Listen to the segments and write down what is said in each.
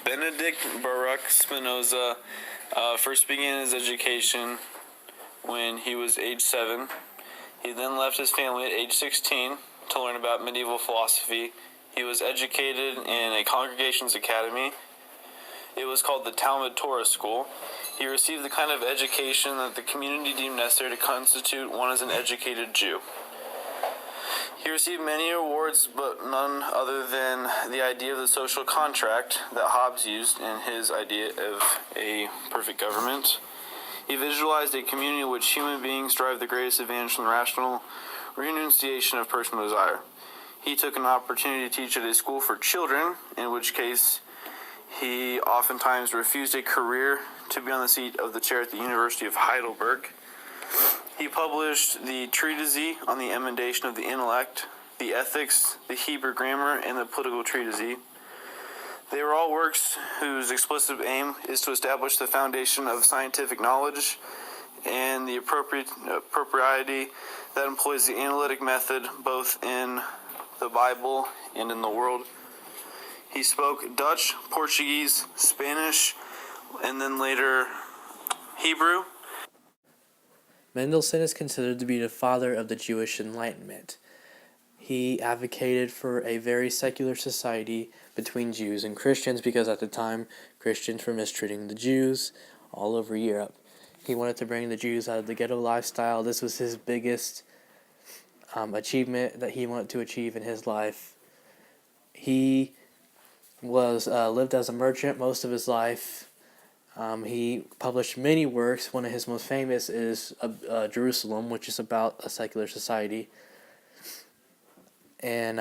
Benedict Baruch Spinoza first began his education when he was age 7. He then left his family at age 16 to learn about medieval philosophy. He was educated in a congregations academy. It was called the Talmud Torah School. He received the kind of education that the community deemed necessary to constitute one as an educated Jew. He received many awards, but none other than the idea of the social contract that Hobbes used in his idea of a perfect government. He visualized a community in which human beings derive the greatest advantage from the rational renunciation of personal desire. He took an opportunity to teach at a school for children, in which case he oftentimes refused a career to be on the seat of the chair at the University of Heidelberg. He published the Treatise on the Emendation of the Intellect, the Ethics, the Hebrew Grammar, and the Political Treatise. They were all works whose explicit aim is to establish the foundation of scientific knowledge and the propriety that employs the analytic method both in the Bible and in the world. He spoke Dutch, Portuguese, Spanish, and then later Hebrew. Mendelssohn is considered to be the father of the Jewish Enlightenment. He advocated for a very secular society between Jews and Christians because at the time Christians were mistreating the Jews all over Europe. He wanted to bring the Jews out of the ghetto lifestyle. This was his biggest achievement that he wanted to achieve in his life. He was lived as a merchant most of his life. He published many works. One of his most famous is Jerusalem, which is about a secular society. And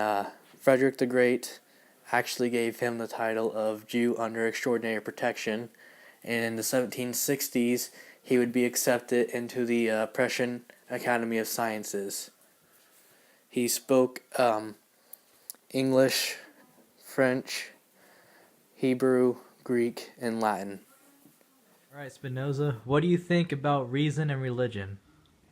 Frederick the Great actually gave him the title of Jew under extraordinary protection. And in the 1760s, he would be accepted into the Prussian Academy of Sciences. He spoke English, French, Hebrew, Greek, and Latin. All right, Spinoza, what do you think about reason and religion?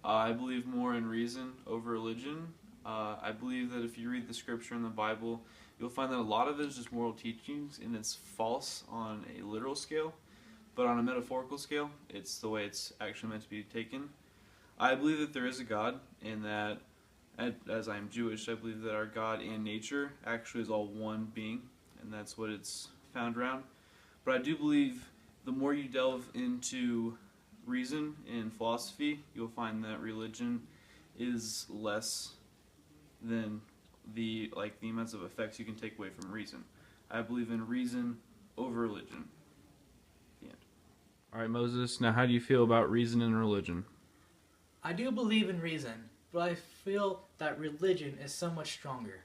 I believe more in reason over religion. I believe that if you read the scripture in the Bible, you'll find that a lot of it is just moral teachings, and it's false on a literal scale, but on a metaphorical scale, it's the way it's actually meant to be taken. I believe that there is a God, and that, as I'm Jewish, I believe that our God and nature actually is all one being, and that's what it's found around. But I do believe the more you delve into reason and philosophy, you'll find that religion is less than the amounts of effects you can take away from reason. I believe in reason over religion. The end. All right, Moses, now how do you feel about reason and religion? I do believe in reason, but I feel that religion is so much stronger.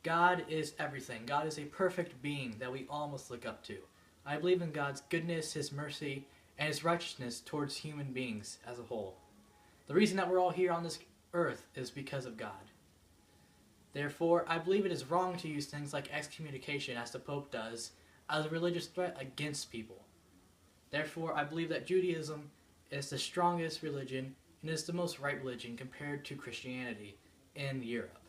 God is everything. God is a perfect being that we all must look up to. I believe in God's goodness, His mercy, and His righteousness towards human beings as a whole. The reason that we're all here on this earth is because of God. Therefore, I believe it is wrong to use things like excommunication, as the Pope does, as a religious threat against people. Therefore, I believe that Judaism is the strongest religion and is the most right religion compared to Christianity in Europe.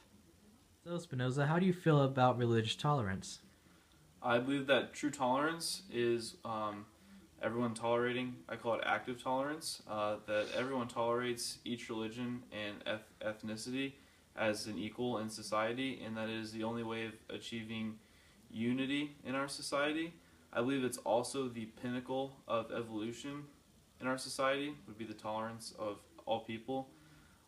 So, Spinoza, how do you feel about religious tolerance? I believe that true tolerance is everyone tolerating. I call it active tolerance, that everyone tolerates each religion and ethnicity as an equal in society, and that is the only way of achieving unity in our society. I believe it's also the pinnacle of evolution in our society, would be the tolerance of all people.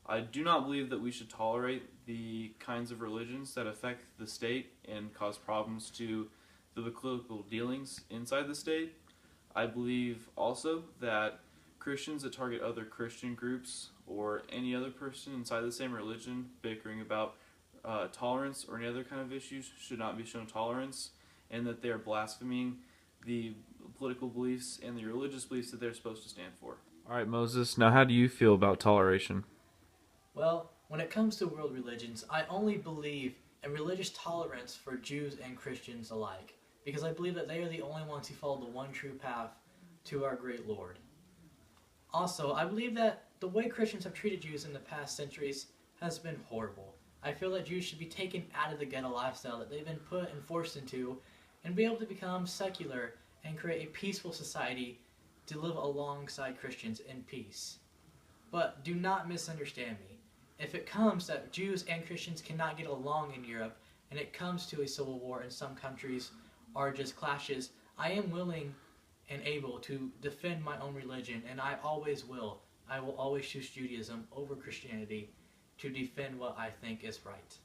I do not believe that we should tolerate the kinds of religions that affect the state and cause problems to the political dealings inside the state. I believe also that Christians that target other Christian groups or any other person inside the same religion bickering about tolerance or any other kind of issues should not be shown tolerance, and that they are blaspheming the political beliefs and the religious beliefs that they're supposed to stand for. All right, Moses, now how do you feel about toleration? Well, when it comes to world religions, I only believe in religious tolerance for Jews and Christians alike, because I believe that they are the only ones who follow the one true path to our great Lord. Also, I believe that the way Christians have treated Jews in the past centuries has been horrible. I feel that Jews should be taken out of the ghetto lifestyle that they've been put and forced into and be able to become secular and create a peaceful society to live alongside Christians in peace. But do not misunderstand me. If it comes that Jews and Christians cannot get along in Europe, and it comes to a civil war in some countries or just clashes, I am willing and able to defend my own religion, and I always will. I will always choose Judaism over Christianity to defend what I think is right.